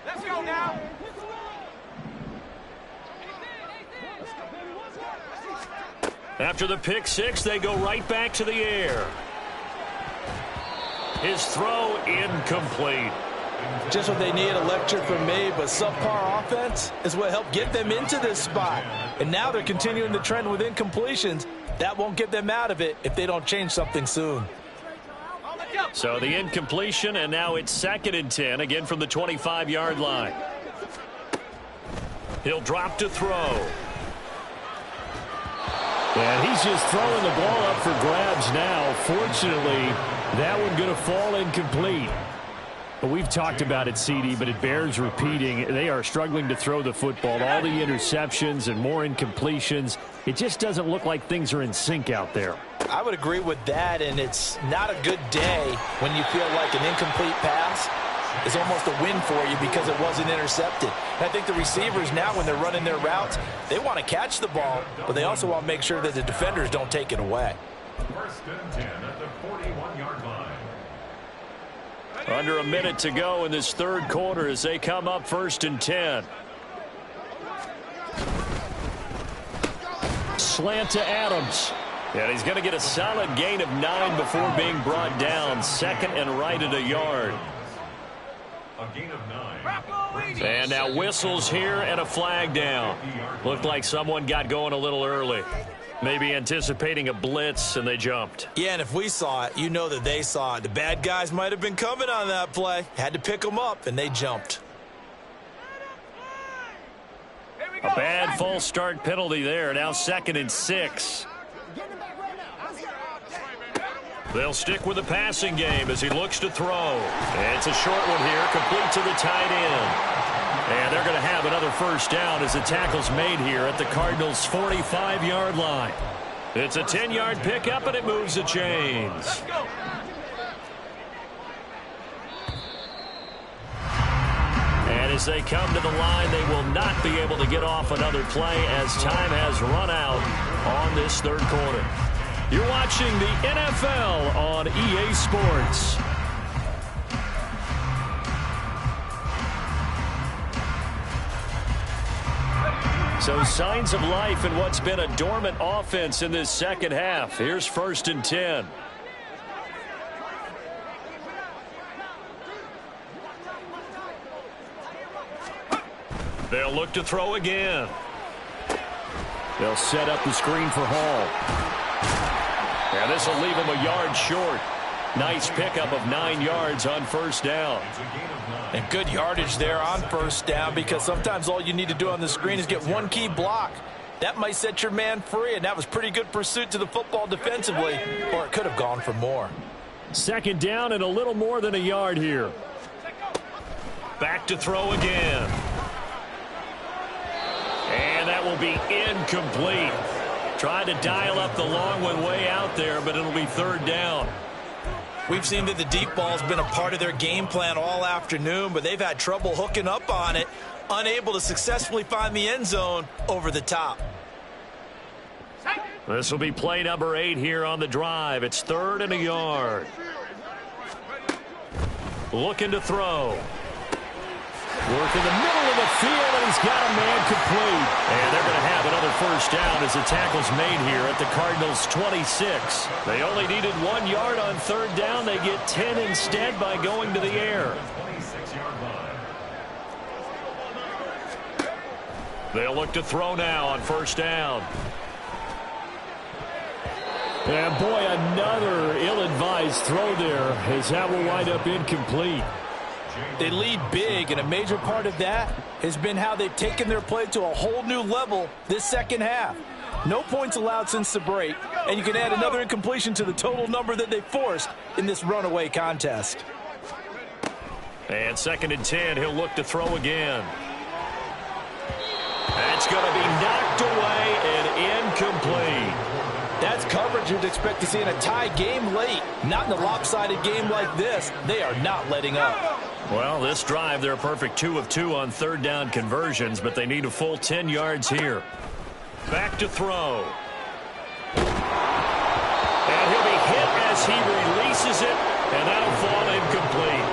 Let's go now. After the pick 6, they go right back to the air. His throw incomplete. Just what they need, a lecture from me, but subpar offense is what helped get them into this spot. And now they're continuing the trend with incompletions. That won't get them out of it if they don't change something soon. So the incompletion, and now it's 2nd and 10, again from the 25-yard line. He'll drop to throw. And he's just throwing the ball up for grabs now. Fortunately, that one going to fall incomplete. But we've talked about it, CD, but it bears repeating. They are struggling to throw the football. All the interceptions and more incompletions. It just doesn't look like things are in sync out there. I would agree with that, and it's not a good day when you feel like an incomplete pass is almost a win for you because it wasn't intercepted. And I think the receivers now, when they're running their routes, they want to catch the ball, but they also want to make sure that the defenders don't take it away. First and 10 at the 41-yard line. Under a minute to go in this third quarter as they come up first and 10. Slant to Adams. And he's going to get a solid gain of 9 before being brought down. Second and right at a yard. A gain of 9. And now whistles here and a flag down. Looked like someone got going a little early. Maybe anticipating a blitz, and they jumped. Yeah, and if we saw it, you know that they saw it. The bad guys might have been coming on that play. Had to pick them up, and they jumped. A bad false start penalty there. Now second and 6. They'll stick with the passing game as he looks to throw. And it's a short one here, complete to the tight end. And they're going to have another first down as the tackle's made here at the Cardinals' 45-yard line. It's a 10-yard pickup, and it moves the chains. And as they come to the line, they will not be able to get off another play as time has run out on this third quarter. You're watching the NFL on EA Sports. So signs of life in what's been a dormant offense in this second half. Here's first and 10. They'll look to throw again. They'll set up the screen for Hall. And this will leave him a yard short. Nice pickup of 9 yards on first down. And good yardage there on first down, because sometimes all you need to do on the screen is get one key block. That might set your man free, and that was pretty good pursuit to the football defensively, or it could have gone for more. Second down and a little more than a yard here. Back to throw again. And that will be incomplete. Tried to dial up the long one way out there, but it'll be third down. We've seen that the deep ball's been a part of their game plan all afternoon, but they've had trouble hooking up on it, unable to successfully find the end zone over the top. This will be play number 8 here on the drive. It's third and a yard. Looking to throw. Work in the middle of the field, and he's got a man complete. And they're going to have another first down as the tackle's made here at the Cardinals' 26. They only needed 1 yard on third down. They get 10 instead by going to the air. They'll look to throw now on first down. And boy, another ill-advised throw there as that will wind up incomplete. They lead big, and a major part of that has been how they've taken their play to a whole new level this second half. No points allowed since the break, and you can add another incompletion to the total number that they forced in this runaway contest. And second and 10, he'll look to throw again. That's going to be knocked away and incomplete. That's coverage you'd expect to see in a tie game late. Not in a lopsided game like this. They are not letting up. Well, this drive, they're a perfect 2 of 2 on third down conversions, but they need a full 10 yards here. Back to throw. And he'll be hit as he releases it, and that'll fall incomplete.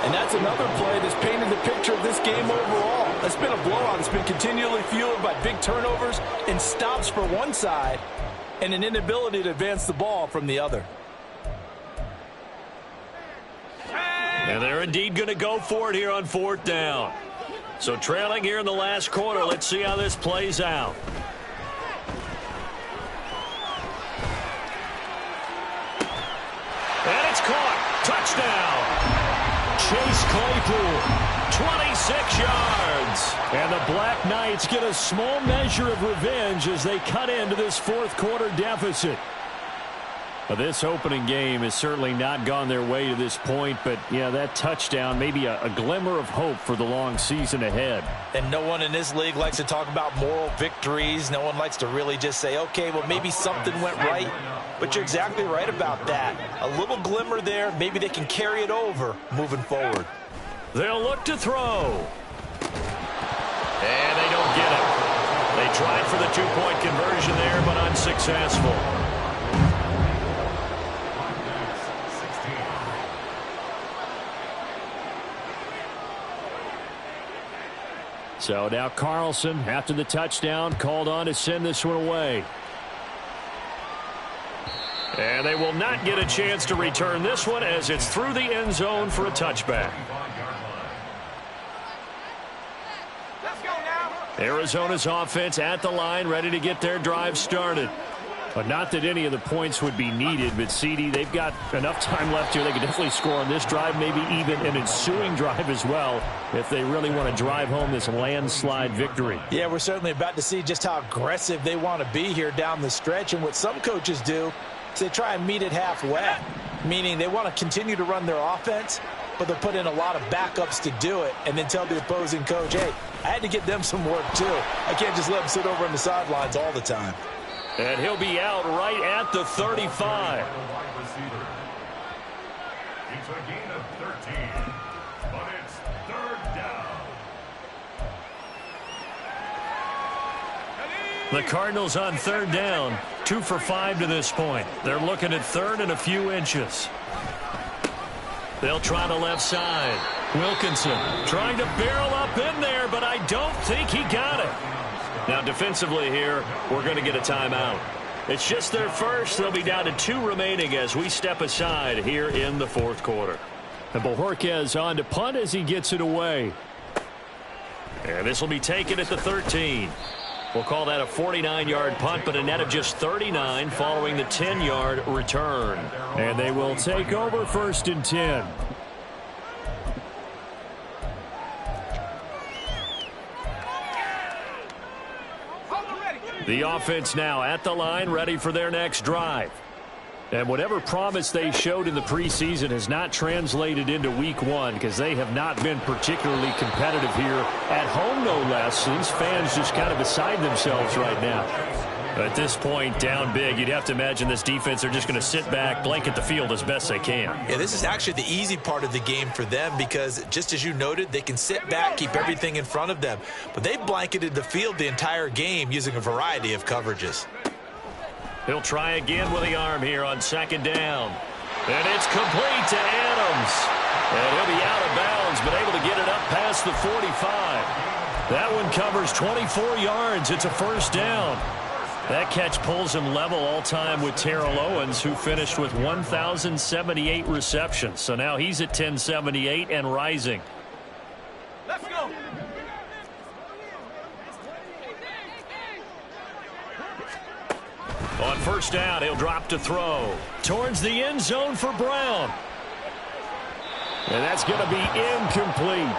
And that's another play that's painted the picture of this game overall. It's been a blowout. It's been continually fueled by big turnovers and stops for one side and an inability to advance the ball from the other. And they're indeed going to go for it here on fourth down. So trailing here in the last quarter. Let's see how this plays out. And it's caught. Touchdown. Chase Claypool, 26 yards. And the Black Knights get a small measure of revenge as they cut into this fourth quarter deficit. This opening game has certainly not gone their way to this point, but yeah, that touchdown, maybe a glimmer of hope for the long season ahead. And no one in this league likes to talk about moral victories. No one likes to really just say, okay, well, maybe something went right. But you're exactly right about that. A little glimmer there. Maybe they can carry it over moving forward. They'll look to throw. And they don't get it. They tried for the two-point conversion there, but unsuccessful. So now Carlson, after the touchdown, called on to send this one away. And they will not get a chance to return this one as it's through the end zone for a touchback. Let's go now. Arizona's offense at the line, ready to get their drive started. But not that any of the points would be needed, but CD, they've got enough time left here. They can definitely score on this drive, maybe even an ensuing drive as well, if they really want to drive home this landslide victory. Yeah, we're certainly about to see just how aggressive they want to be here down the stretch. And what some coaches do is they try and meet it halfway, meaning they want to continue to run their offense, but they'll put in a lot of backups to do it and then tell the opposing coach, hey, I had to get them some work too. I can't just let them sit over on the sidelines all the time. And he'll be out right at the 35. It's a gain of 13, but it's third down. The Cardinals on third down, 2 for 5 to this point. They're looking at third and a few inches. They'll try the left side. Wilkinson trying to barrel up in there, but I don't think he got it. Now, defensively here, we're going to get a timeout. It's just their first. They'll be down to 2 remaining as we step aside here in the fourth quarter. And Bojorquez on to punt as he gets it away. And this will be taken at the 13. We'll call that a 49-yard punt, but a net of just 39 following the 10-yard return. And they will take over first and 10. The offense now at the line, ready for their next drive. And whatever promise they showed in the preseason has not translated into week 1 because they have not been particularly competitive here at home, no less. These fans just kind of beside themselves right now. At this point, down big, you'd have to imagine this defense, they're just going to sit back, blanket the field as best they can. Yeah, this is actually the easy part of the game for them because, just as you noted, they can sit back, keep everything in front of them. But they blanketed the field the entire game using a variety of coverages. He'll try again with the arm here on second down. And it's complete to Adams. And he'll be out of bounds, but able to get it up past the 45. That one covers 24 yards. It's a first down. That catch pulls him level all-time with Terrell Owens, who finished with 1,078 receptions. So now he's at 1,078 and rising. Let's go. On first down, he'll drop to throw. Towards the end zone for Brown. And that's going to be incomplete.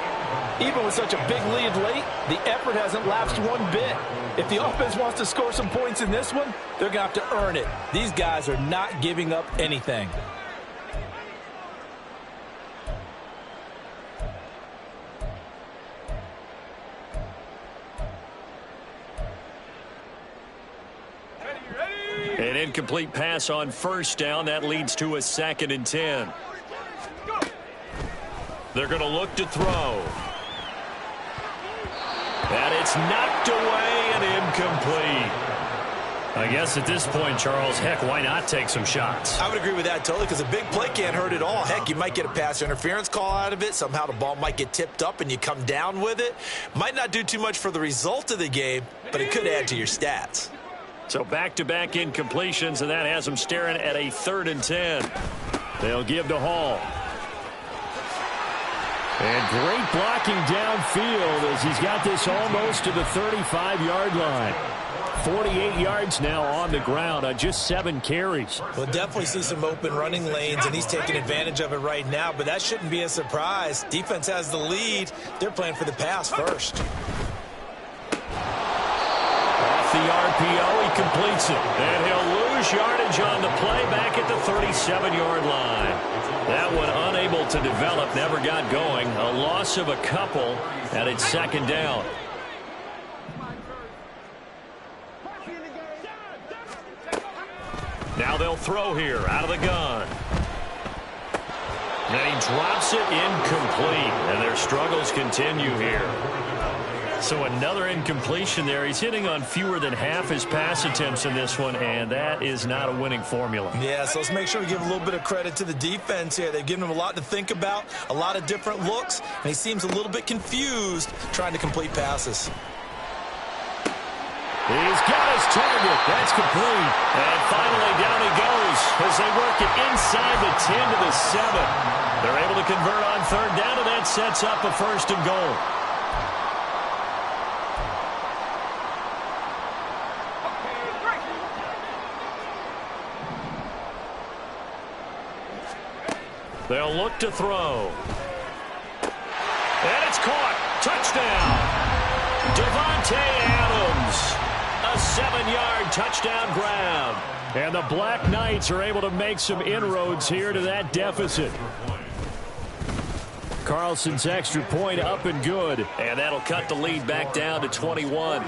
Even with such a big lead late, the effort hasn't lapsed one bit. If the offense wants to score some points in this one, they're going to have to earn it. These guys are not giving up anything. An incomplete pass on first down. That leads to a 2nd and 10. They're going to look to throw. And it's knocked away and incomplete. I guess at this point, Charles, heck, why not take some shots? I would agree with that totally because a big play can't hurt at all. Heck, you might get a pass interference call out of it. Somehow the ball might get tipped up and you come down with it. Might not do too much for the result of the game, but it could add to your stats. So back-to-back incompletions, and that has them staring at a 3rd and 10. They'll give to Hall. And great blocking downfield as he's got this almost to the 35-yard line. 48 yards now on the ground on just 7 carries. We'll definitely see some open running lanes, and he's taking advantage of it right now, but that shouldn't be a surprise. Defense has the lead. They're playing for the pass first. Off the the RPO. He completes it. And he'll lose yardage on the play back at the 37-yard line. That one unable to develop, never got going. A loss of a couple, and it's second down. Now they'll throw here out of the gun. And he drops it incomplete, and their struggles continue here. So another incompletion there. He's hitting on fewer than half his pass attempts in this one, and that is not a winning formula. Yeah, so let's make sure we give a little bit of credit to the defense here. They've given him a lot to think about, a lot of different looks, and he seems a little bit confused trying to complete passes. He's got his target. That's complete. And finally down he goes as they work it inside the 10 to the 7. They're able to convert on third down, and that sets up a first and goal. They'll look to throw. And it's caught. Touchdown. Devontae Adams. A 7-yard touchdown grab. And the Black Knights are able to make some inroads here to that deficit. Carlson's extra point up and good. And that'll cut the lead back down to 21.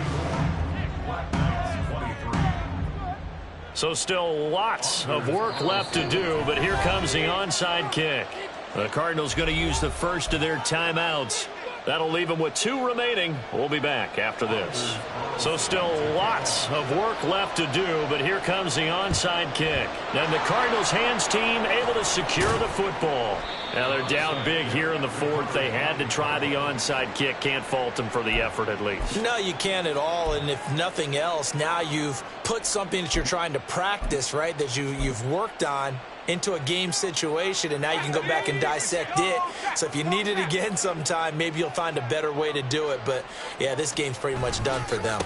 So still lots of work left to do, but here comes the onside kick. The Cardinals going to use the first of their timeouts. That'll leave them with 2 remaining. We'll be back after this. So still lots of work left to do, but here comes the onside kick. And the Cardinals hands team able to secure the football. Now they're down big here in the 4th. They had to try the onside kick. Can't fault them for the effort at least. No, you can't at all. And if nothing else, now you've put something that you're trying to practice, right, that you've worked on into a game situation, and now you can go back and dissect it. So if you need it again sometime, maybe you'll find a better way to do it. But, yeah, this game's pretty much done for them.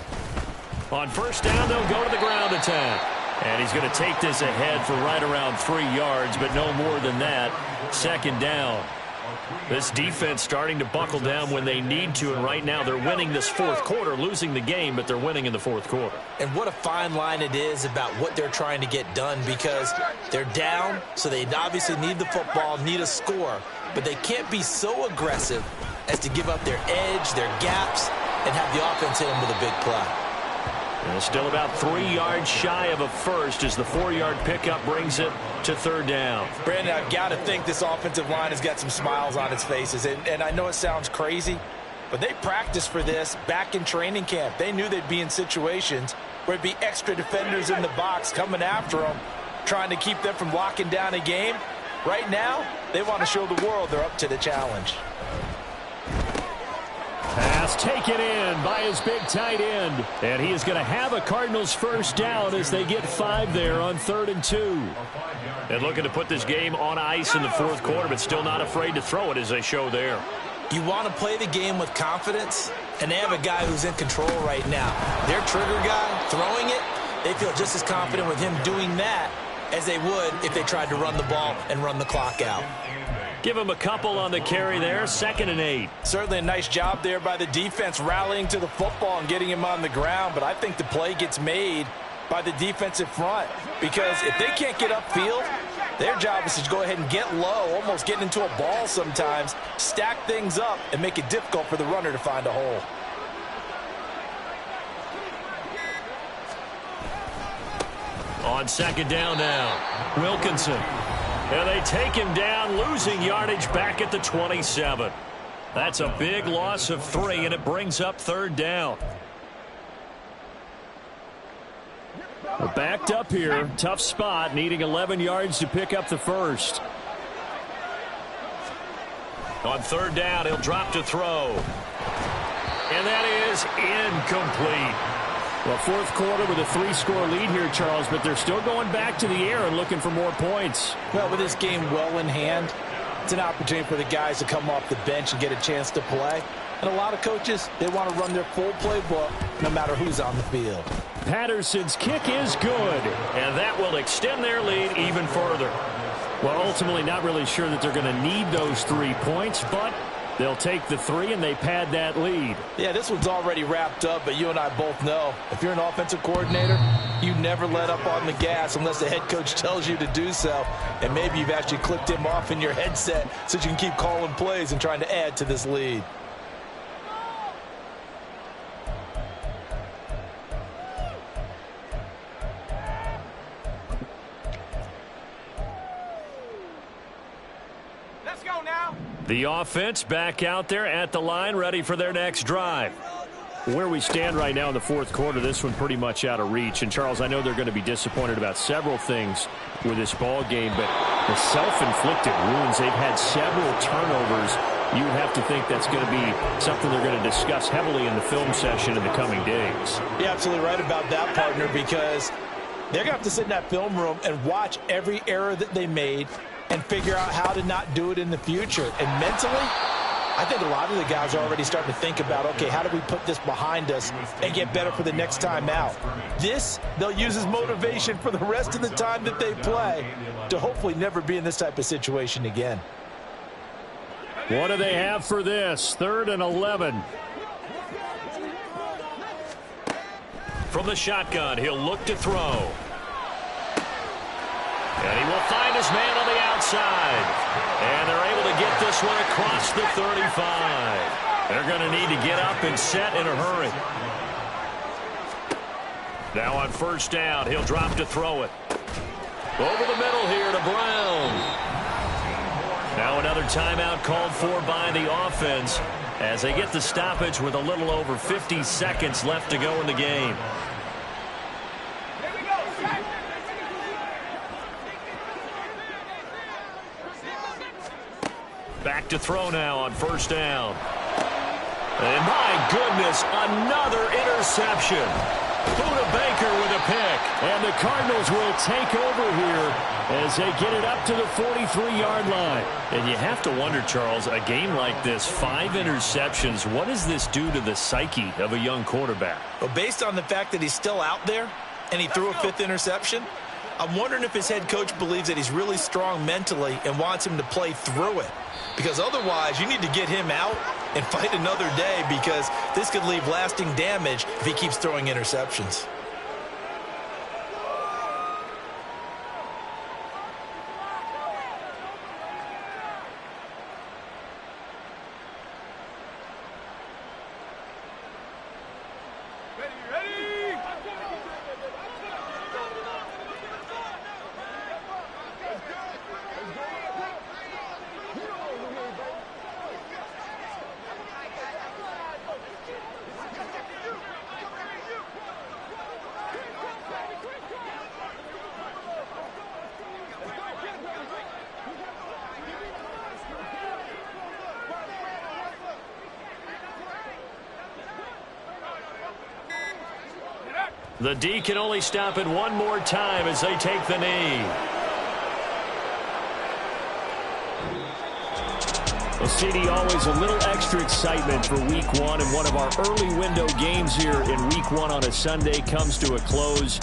On first down, they'll go to the ground attack. And he's going to take this ahead for right around 3 yards, but no more than that. Second down. This defense starting to buckle down when they need to, and right now they're winning this 4th quarter, losing the game, but they're winning in the 4th quarter. And what a fine line it is about what they're trying to get done, because they're down, so they obviously need the football, need a score, but they can't be so aggressive as to give up their edge, their gaps, and have the offense hit them with a big play. And still about 3 yards shy of a first as the 4-yard pickup brings it to third down. Brandon, I've got to think this offensive line has got some smiles on its faces. And I know it sounds crazy, but they practiced for this back in training camp. They knew they'd be in situations where there'd be extra defenders in the box coming after them, trying to keep them from locking down a game. Right now, they want to show the world they're up to the challenge. Pass taken in by his big tight end. And he is going to have a Cardinals first down as they get 5 there on 3rd and 2. And looking to put this game on ice in the 4th quarter, but still not afraid to throw it as they show there. You want to play the game with confidence, and they have a guy who's in control right now. Their trigger guy throwing it, they feel just as confident with him doing that as they would if they tried to run the ball and run the clock out. Give him a couple on the carry there, 2nd and 8. Certainly a nice job there by the defense rallying to the football and getting him on the ground, but I think the play gets made by the defensive front, because if they can't get upfield, their job is to go ahead and get low, almost get into a ball sometimes, stack things up, and make it difficult for the runner to find a hole. On 2nd down now, Wilkinson. And they take him down, losing yardage back at the 27. That's a big loss of 3, and it brings up 3rd down. We're backed up here. Tough spot, needing 11 yards to pick up the first. On 3rd down, he'll drop to throw. And that is incomplete. Well, 4th quarter with a 3-score lead here, Charles, but they're still going back to the air and looking for more points. Well, with this game well in hand, it's an opportunity for the guys to come off the bench and get a chance to play. And a lot of coaches, they want to run their full playbook no matter who's on the field. Patterson's kick is good, and that will extend their lead even further. Well, ultimately not really sure that they're going to need those 3 points, but They'll take the 3, and they pad that lead. Yeah, this one's already wrapped up, but you and I both know if you're an offensive coordinator, you never let up on the gas unless the head coach tells you to do so. And maybe you've actually clicked him off in your headset so you can keep calling plays and trying to add to this lead. Let's go now. The offense back out there at the line, ready for their next drive. Where we stand right now in the fourth quarter, this one pretty much out of reach. And, Charles, I know they're going to be disappointed about several things with this ball game, but the self-inflicted wounds, they've had several turnovers. You would have to think that's going to be something they're going to discuss heavily in the film session in the coming days. You're absolutely right about that, partner, because they're going to have to sit in that film room and watch every error that they made and figure out how to not do it in the future. And mentally, I think a lot of the guys are already starting to think about, okay, how do we put this behind us and get better for the next time out? This, they'll use as motivation for the rest of the time that they play to hopefully never be in this type of situation again. What do they have for this? 3rd and 11. From the shotgun, he'll look to throw. And he will find his man on the outside. And they're able to get this one across the 35. They're going to need to get up and set in a hurry. Now on first down, he'll drop to throw it. Over the middle here to Brown. Now another timeout called for by the offense as they get the stoppage with a little over 50 seconds left to go in the game. Back to throw now on first down. And my goodness, another interception. Buda Baker with a pick. And the Cardinals will take over here as they get it up to the 43-yard line. And you have to wonder, Charles, a game like this, 5 interceptions, what does this do to the psyche of a young quarterback? Well, based on the fact that he's still out there and he threw a 5th interception, I'm wondering if his head coach believes that he's really strong mentally and wants him to play through it. Because otherwise, you need to get him out and fight another day, because this could leave lasting damage if he keeps throwing interceptions. The D can only stop it one more time as they take the knee. Well, CD, always a little extra excitement for Week 1, and one of our early window games here in Week 1 on a Sunday comes to a close.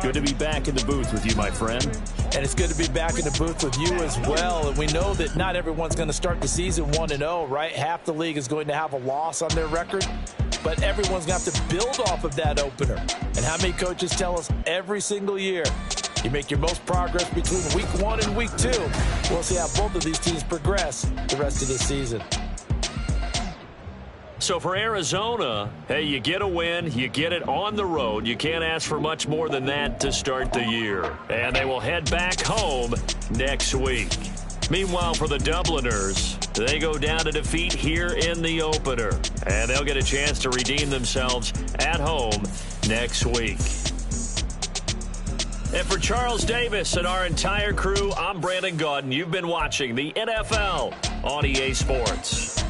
Good to be back in the booth with you, my friend. And it's good to be back in the booth with you as well. And we know that not everyone's going to start the season 1-0, right? Half the league is going to have a loss on their record. But everyone's going to have to build off of that opener. And how many coaches tell us every single year, you make your most progress between Week 1 and Week 2. We'll see how both of these teams progress the rest of the season. So for Arizona, hey, you get a win, you get it on the road. You can't ask for much more than that to start the year. And they will head back home next week. Meanwhile, for the Dubliners, they go down to defeat here in the opener. And they'll get a chance to redeem themselves at home next week. And for Charles Davis and our entire crew, I'm Brandon Gaudin. You've been watching the NFL on EA Sports.